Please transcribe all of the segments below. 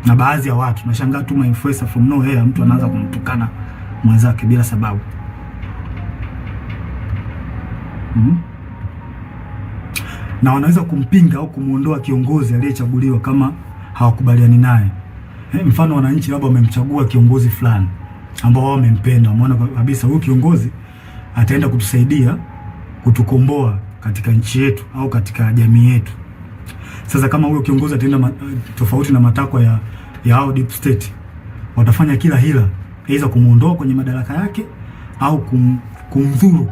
na baadhi ya watu. Nashangaa tu influencer from nowhere, mtu anaanza kumtukana mwenzake bila sababu. Na wanaweza kumpinga au kumuondoa kiongozi aliyechaguliwa kama hawakubaliani naye. Mfano wananchi labda wamemchagua kiongozi fulani ambao wao wamempenda, wameona kabisa huyu kiongozi ataenda kutusaidia kutukomboa katika nchi yetu au katika jamii yetu. Sasa kama huyo kiongozi ataenda tofauti na matakwa ya hao deep state, watafanya kila hila aidha kumuondoa kwenye madaraka yake au kumdhuru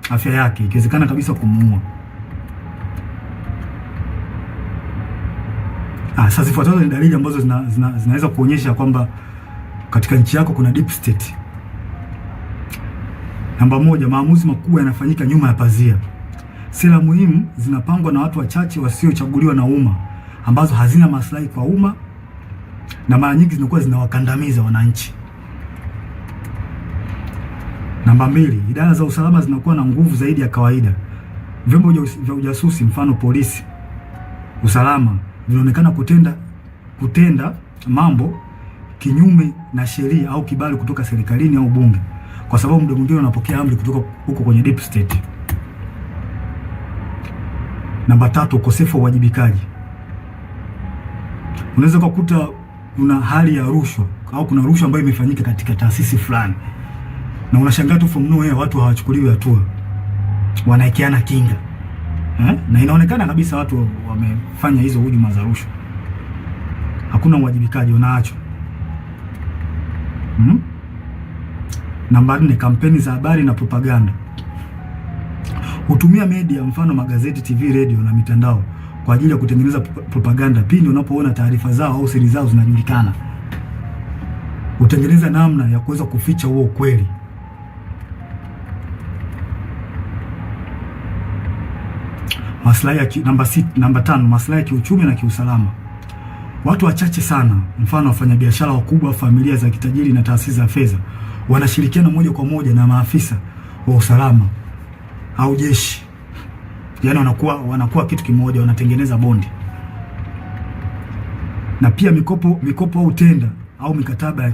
afya yake, ikiwezekana kabisa kumuua. Sasa zifuatazo ni dalili ambazo zinaweza kuonyesha kwamba katika nchi yako kuna deep state. Namba moja, maamuzi makubwa yanafanyika nyuma ya pazia. Sera muhimu zinapangwa na watu wachache wasiochaguliwa na umma, ambazo hazina maslahi kwa umma na mara nyingi zinakuwa zinawakandamiza wananchi. Namba mbili, idara za usalama zinakuwa na nguvu zaidi ya kawaida. Vyombo vya ujasusi, mfano polisi, usalama, vinaonekana kutenda mambo kinyume na sheria au kibali kutoka serikalini au bunge, kwa sababu muda mwingine wanapokea amri kutoka huko kwenye deep state. Namba tatu, ukosefu wa uwajibikaji. Unaweza kukuta kuna hali ya rushwa au kuna rushwa ambayo imefanyika katika taasisi fulani, na unashangaa tu from nowhere watu hawachukuliwi hatua, wanaekeana kinga. Na inaonekana kabisa watu wamefanya hizo hujuma za rushwa. Hakuna uwajibikaji, unaachwa. Namba 4, kampeni za habari na propaganda. Hutumia media, mfano magazeti, TV, radio na mitandao kwa ajili ya kutengeneza propaganda pindi unapoona taarifa zao au siri zao zinajulikana. Hutengeneza namna ya kuweza kuficha huo ukweli. Maslahi ya namba 5, maslahi ya kiuchumi na kiusalama. Watu wachache sana, mfano wafanyabiashara wakubwa, familia za kitajiri na taasisi za fedha, wanashirikiana moja kwa moja na maafisa wa usalama au jeshi. Yaani wanakuwa kitu kimoja, wanatengeneza bondi. Na pia mikopo au tenda au mikataba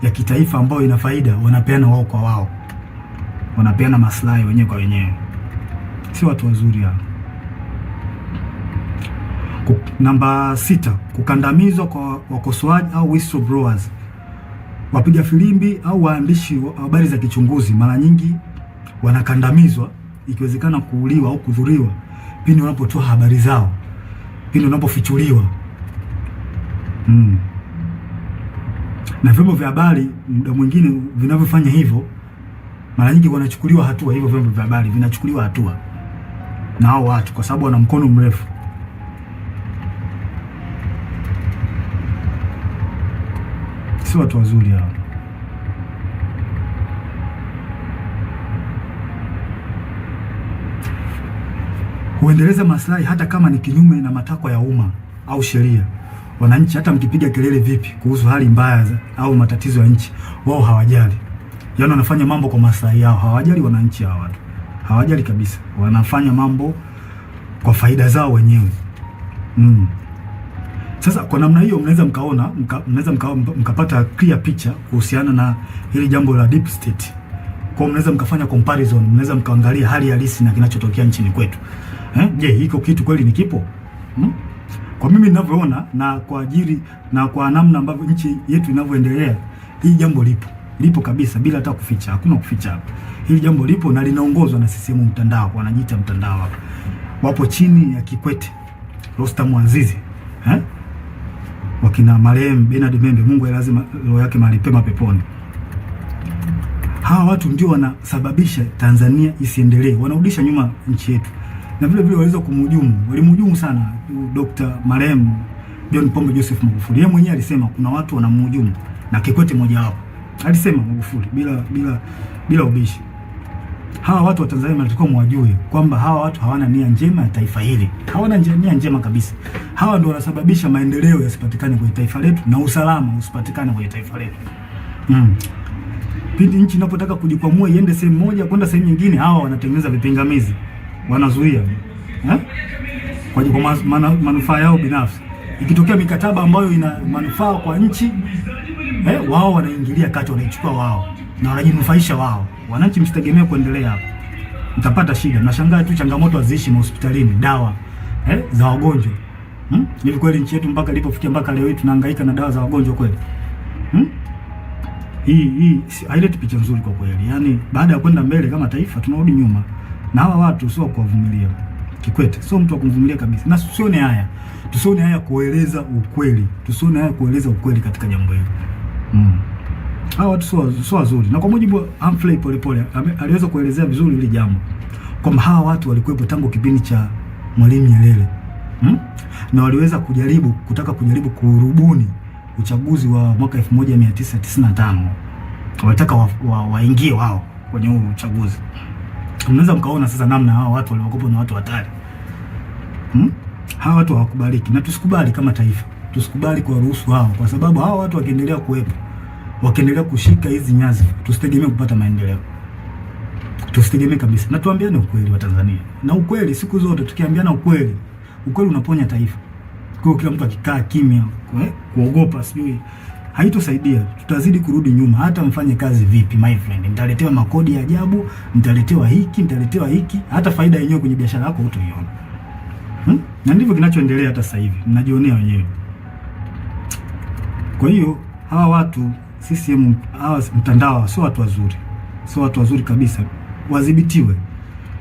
ya kitaifa ambayo ina faida, wanapeana wao kwa wao. Wanapeana maslahi wenyewe kwa wenyewe. Si watu wazuri hao. Namba 6, kukandamizwa kwa wakosoaji au whistleblowers. Wapiga filimbi au waandishi wa habari za kichunguzi mara nyingi wanakandamizwa, ikiwezekana kuuliwa au kudhuriwa pindi wanapotoa habari zao, pindi wanapofichuliwa. Na vyombo vya habari muda mwingine vinavyofanya hivyo, mara nyingi wanachukuliwa hatua. Hivyo vyombo vya habari vinachukuliwa hatua na hao watu kwa sababu wana mkono mrefu. Si watu wazuri hao. Huendeleza maslahi hata kama ni kinyume na matakwa ya umma au sheria. Wananchi hata mkipiga kelele vipi kuhusu hali mbaya au matatizo ya nchi, wao hawajali. Yaani wanafanya mambo kwa maslahi yao, hawajali wananchi hao watu. Hawajali kabisa. Wanafanya mambo kwa faida zao wenyewe. Sasa kwa namna hiyo mnaweza mkapata clear picture kuhusiana na hili jambo la deep state. Kwa mnaweza mkafanya comparison, mnaweza mkaangalia hali halisi na kinachotokea nchini kwetu. Je, hiko kitu kweli ni kipo? Kwa mimi ninavyoona na kwa ajili na kwa namna ambavyo nchi yetu inavyoendelea, hii jambo lipo kabisa bila hata kuficha. Hakuna kuficha hapa. Hili jambo lipo na linaongozwa na CCM mtandao, wanajiita mtandao hapa. Wapo chini ya Kikwete, Rostam Aziz, wakina marehemu Bernard Membe, Mungu lazima roho yake mahali pema peponi. Hawa watu ndio wanasababisha Tanzania isiendelee, wanarudisha nyuma nchi yetu. Na vile vile waliweza walimhujumu sana Dr. marehemu John Pombe Joseph Magufuli. Yeye mwenyewe alisema kuna watu wanamhujumu, na Kikwete mmoja wapo. Alisema Magufuli bila ubishi. Hawa watu wa Tanzania wanatakiwa mwajue kwamba hawa watu hawana nia njema ya taifa hili. Hawana nia njema kabisa. Hawa ndio wanasababisha maendeleo yasipatikane kwenye taifa letu na usalama usipatikane kwenye taifa letu. Pindi nchi inapotaka kujikwamua iende sehemu moja kwenda sehemu nyingine, hawa wanatengeneza vipingamizi. Wanazuia. Kwa manufaa yao binafsi. Ikitokea mikataba ambayo ina manufaa kwa nchi, wao wanaingilia kati, wanaichukua wao na wanajinufaisha wao. Wananchi msitegemee kuendelea hapo, mtapata shida. Nashangaa tu changamoto haziishi hospitalini, dawa za wagonjwa. Hivi kweli nchi yetu mpaka ilipofikia mpaka leo hii tunahangaika na dawa za wagonjwa kweli? Hii haileti picha nzuri kwa kweli. Yaani baada ya kwenda mbele kama taifa tunarudi nyuma. Na hawa watu sio kuwavumilia. Kikwete sio mtu wa kuvumilia kabisa. Na tusione haya. Tusione haya kueleza ukweli. Tusione haya kueleza ukweli katika jambo hili. Hawa watu sio wazuri. Na kwa mujibu wa Humphrey Polepole aliweza kuelezea vizuri hili jambo. Kwamba hawa watu walikuwepo tangu kipindi cha Mwalimu Nyerere. Na waliweza kutaka kujaribu kurubuni uchaguzi wa mwaka 1995. Walitaka waingie wao kwenye huo uchaguzi. Unaweza mkaona sasa namna hao watu waliokopa na watu hatari. Hawa watu hawakubaliki, na tusikubali kama taifa. Tusikubali kwa ruhusu hao, kwa sababu hawa watu wakiendelea kuwepo, wakiendelea kushika hizi nyazi, tusitegemee kupata maendeleo. Tusitegemee kabisa. Na tuambiane ukweli wa Tanzania. Na ukweli siku zote tukiambiana ukweli, ukweli unaponya taifa. Kwa kila mtu akikaa kimya, kuogopa sijui haitosaidia. Tutazidi kurudi nyuma. Hata mfanye kazi vipi my friend, mtaletewa makodi ya ajabu, mtaletewa hiki, hata faida yenyewe kwenye biashara yako hutaiona. Na ndivyo kinachoendelea hata sasa hivi. Mnajionea wenyewe. Kwa hiyo hawa watu CCM, hawa mtandao sio watu wazuri. Sio watu wazuri kabisa. Wadhibitiwe.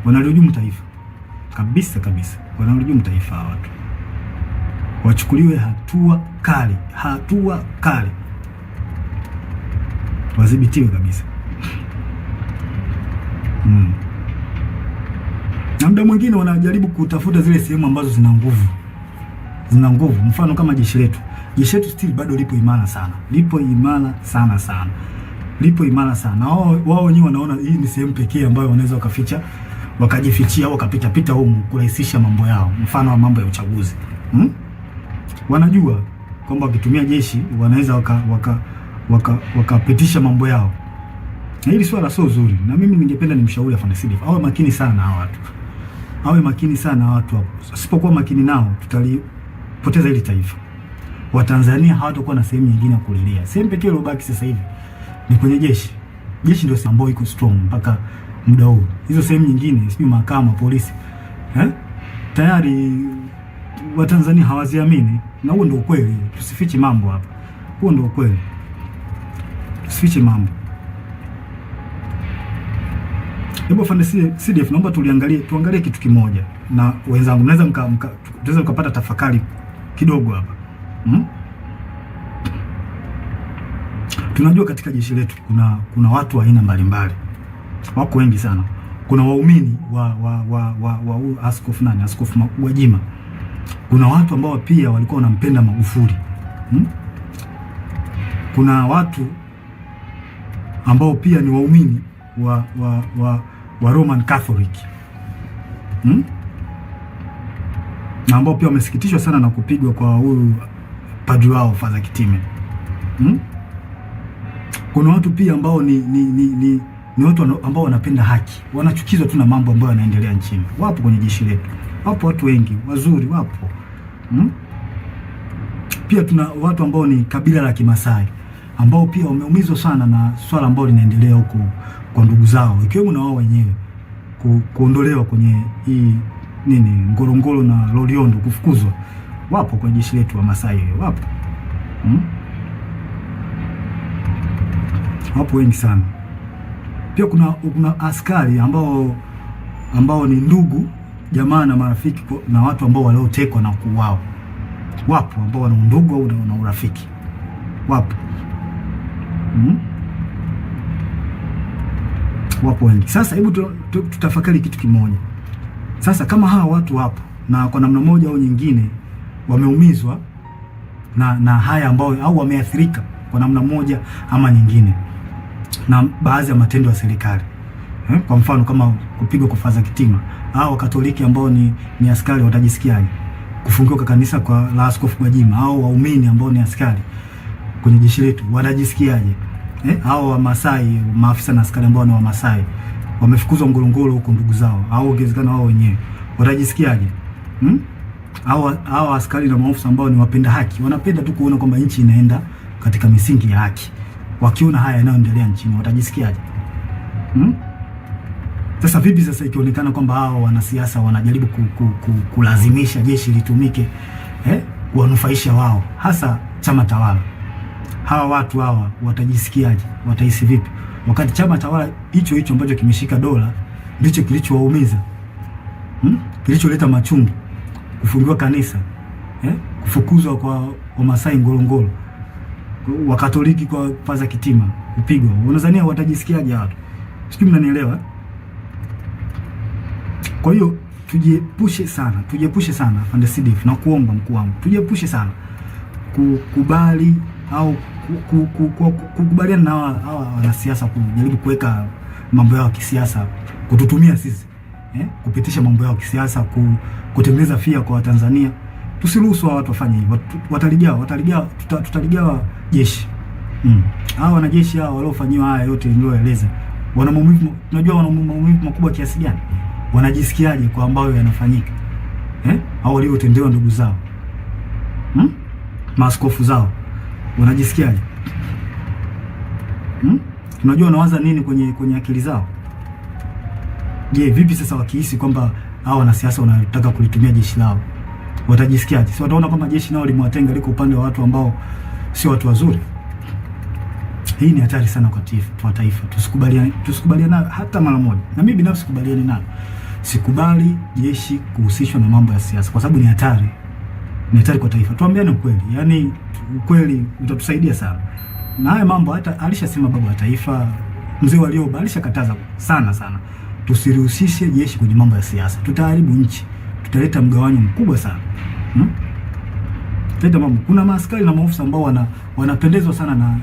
Wanalihujumu taifa. Kabisa. Wanalihujumu taifa hawa watu. Wachukuliwe hatua kali. Wadhibitiwe kabisa. Na muda mwingine wanajaribu kutafuta zile sehemu ambazo zina nguvu. Mfano kama jeshi letu still bado lipo imara sana. Lipo imara sana. Wao wenyewe wanaona hii ni sehemu pekee ambayo wanaweza wakajifichia au wakapita humu kurahisisha mambo yao. Mfano wa mambo ya uchaguzi. Wanajua kwamba wakitumia jeshi wanaweza wakapitisha mambo yao. Na hili swala sio zuri. Na mimi ningependa nimshauri afande Sidif awe makini sana hawa watu. Hapo. Asipokuwa makini nao tutalipoteza hili taifa. Watanzania hawatakuwa na sehemu nyingine ya kulilia. Sehemu pekee iliyobaki sasa hivi ni kwenye jeshi. Jeshi ndio sehemu iko strong mpaka muda huu. Hizo sehemu nyingine, sijui mahakama, polisi, tayari Watanzania hawaziamini. Na huo ndio ukweli. Tusifiche mambo hapa. Huo ndio ukweli. Tusifiche mambo. Hebu afande CDF, naomba tuangalie kitu kimoja na wenzangu. Tunaweza mkapata tafakari kidogo hapa. Tunajua katika jeshi letu kuna watu wa aina mbalimbali. Wako wengi sana. Kuna waumini wa Askofu Gwajima. Kuna watu ambao pia walikuwa wanampenda Magufuli. Kuna watu ambao pia ni waumini wa Roman Catholic. Na ambao pia wamesikitishwa sana na kupigwa kwa huyu padri wao Father Kitime. Kuna watu pia ambao ni watu ambao wanapenda haki. Wanachukizwa tu na mambo ambayo yanaendelea nchini. Wapo kwenye jeshi letu. Wapo watu wengi wazuri wapo. Pia tuna watu ambao ni kabila la Kimasai ambao pia wameumizwa sana na swala ambalo linaendelea huko kwa ndugu zao, ikiwemo na wao wenyewe kuondolewa kwenye hii Ngorongoro na Loliondo, kufukuzwa. Wapo kwenye jeshi letu wa Masai, wapo. Wapo wengi sana. Pia kuna askari ambao ni ndugu jamaa na marafiki na watu ambao waliotekwa na kuuawa. Wapo ambao wana undugu au na urafiki. Wapo. Wapo wengi. Sasa hebu tutafakari kitu kimoja. Sasa kama hawa watu wapo na kwa namna moja au nyingine wameumizwa na haya ambao au wameathirika kwa namna moja ama nyingine na baadhi ya matendo ya serikali. Kwa mfano kama kupigwa kwa Father Kitime, au Katoliki ambao ni askari watajisikiaje? Kufungiwa kwa kanisa la Askofu Gwajima, au waumini ambao ni askari kwenye jeshi letu wanajisikiaje? Au Wamasai, maafisa na askari ambao ni Wamasai wamefukuzwa Ngorongoro huko ndugu zao, au ongezekana wao wenyewe watajisikiaje? hawa askari na maafisa ambao ni wapenda haki wanapenda tu kuona kwamba nchi inaenda katika misingi ya haki. Wakiona haya yanayoendelea nchini watajisikiaje? Sasa vipi sasa ikionekana kwamba hao wanasiasa wanajaribu kulazimisha jeshi litumike kuwanufaisha wao, hasa chama tawala? Hawa watu hawa watajisikiaje? Watahisi vipi wakati chama tawala hicho ambacho kimeshika dola ndicho kilichowaumiza, kilicholeta machungu, kufungiwa kanisa, kufukuzwa kwa Wamasai Ngorongoro, Wakatoliki kwa Paza Kitima kupigwa? Unadhania watajisikiaje watu? Sijui mnanielewa. Kwa hiyo tujiepushe sana Afande CDF, na kuomba mkuu wangu, tujiepushe sana kukubali au kukubaliana na hawa wanasiasa kujaribu kuweka mambo yao ya kisiasa, kututumia sisi kupitisha mambo yao ya kisiasa, kutengeneza fia kwa Watanzania. Tusiruhusu watu wafanye hivyo. Tutaligawa jeshi. Hawa wanajeshi hao waliofanyiwa haya yote nilioeleza, wana maumivu, unajua wana maumivu makubwa kiasi gani? Wanajisikiaje kwa ambayo yanafanyika au waliotendewa ndugu zao, maaskofu zao, wanajisikiaje? Unajua wanawaza nini kwenye akili zao? Je, vipi sasa wakihisi kwamba hao wanasiasa wanataka kulitumia jeshi lao, watajisikiaje? Si wataona kwamba jeshi nao limewatenga, liko upande wa watu ambao sio watu wazuri? Hii ni hatari sana kwa taifa. Tusikubaliane hata mara moja, na mimi binafsi sikubaliani nalo. Sikubali jeshi kuhusishwa na mambo ya siasa, kwa sababu ni hatari kwa taifa. Tuambiane ukweli, yani ukweli utatusaidia sana. Na haya mambo hata alishasema baba wa taifa Mzee Warioba, alishakataza sana, tusirihusishe jeshi kwenye mambo ya siasa. Tutaharibu nchi, tutaleta mgawanyo mkubwa sana. Kuna maaskari na maofisa ambao wanapendezwa sana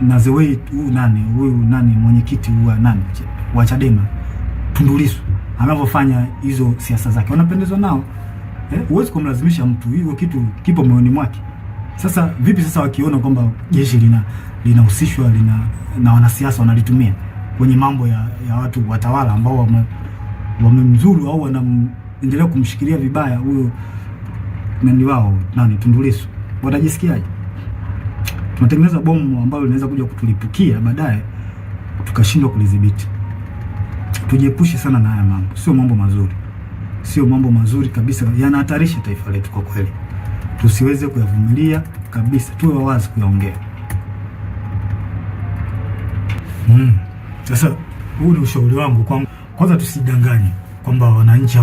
na the way huyu mwenyekiti wa Chadema Tundu Lissu anavyofanya hizo siasa zake, wanapendezwa nao. Huwezi kumlazimisha mtu, hiyo kitu kipo moyoni mwake. Sasa vipi sasa wakiona kwamba jeshi linahusishwa na wanasiasa wanalitumia kwenye mambo ya watu watawala ambao wamemzuru au wanaendelea kumshikilia vibaya huyo wao Tundu Lissu, watajisikiaje? Tunatengeneza bomu ambalo linaweza kuja kutulipukia baadaye tukashindwa kulidhibiti. Tujiepushe sana na haya mambo, sio mambo mazuri kabisa, yanahatarisha taifa letu kwa kweli. Tusiweze kuyavumilia kabisa, tuwe wawazi kuyaongea. Sasa huu ni ushauri wangu kwanza, tusidanganye kwamba wananchi